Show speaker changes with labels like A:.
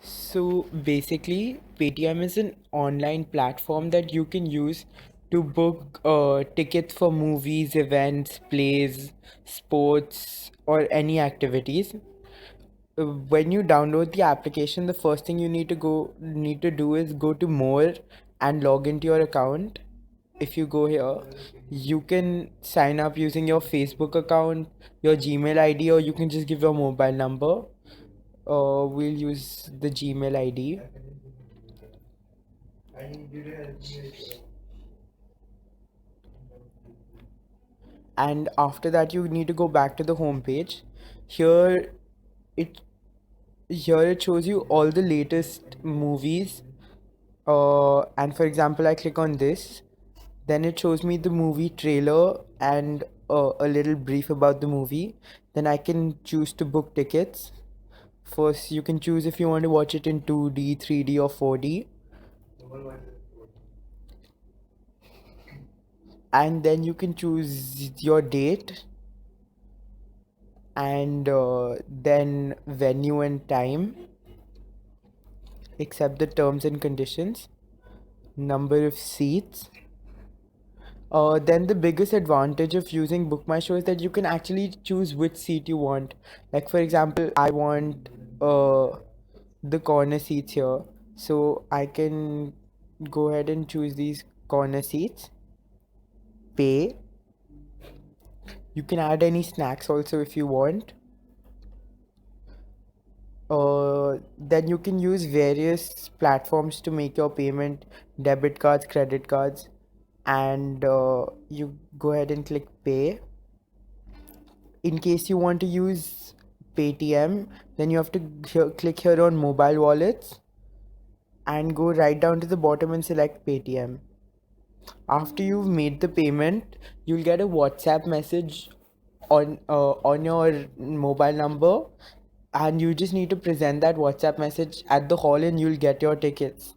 A: So basically, Paytm is an online platform that you can use to book tickets for movies, events, plays, sports, or any activities. When you download the application, the first thing you need to do is go to more and log into your account. If you go here, you can sign up using your Facebook account, your Gmail ID, or you can just give your mobile number. We'll use the Gmail ID. And after that you need to go back to the home page. Here it it shows you all the latest movies. And for example, I click on this, then it shows me the movie trailer and a little brief about the movie. Then I can choose to book tickets. First you can choose if you want to watch it in 2D, 3D, or 4D, and then you can choose your date, and then venue and time, accept the terms and conditions, number of seats. Then the biggest advantage of using Bookmyshow is that you can actually choose which seat you want. Like for example, I want the corner seats here, so I can go ahead and choose these corner seats. Pay. You can add any snacks also if you want. Then you can use various platforms to make your payment, debit cards, credit cards, and you go ahead and click pay. In case you want to use Paytm, then you have to click here on mobile wallets and go right down to the bottom and select Paytm. After you've made the payment, you'll get a WhatsApp message on your mobile number, and you just need to present that WhatsApp message at the hall and you'll get your tickets.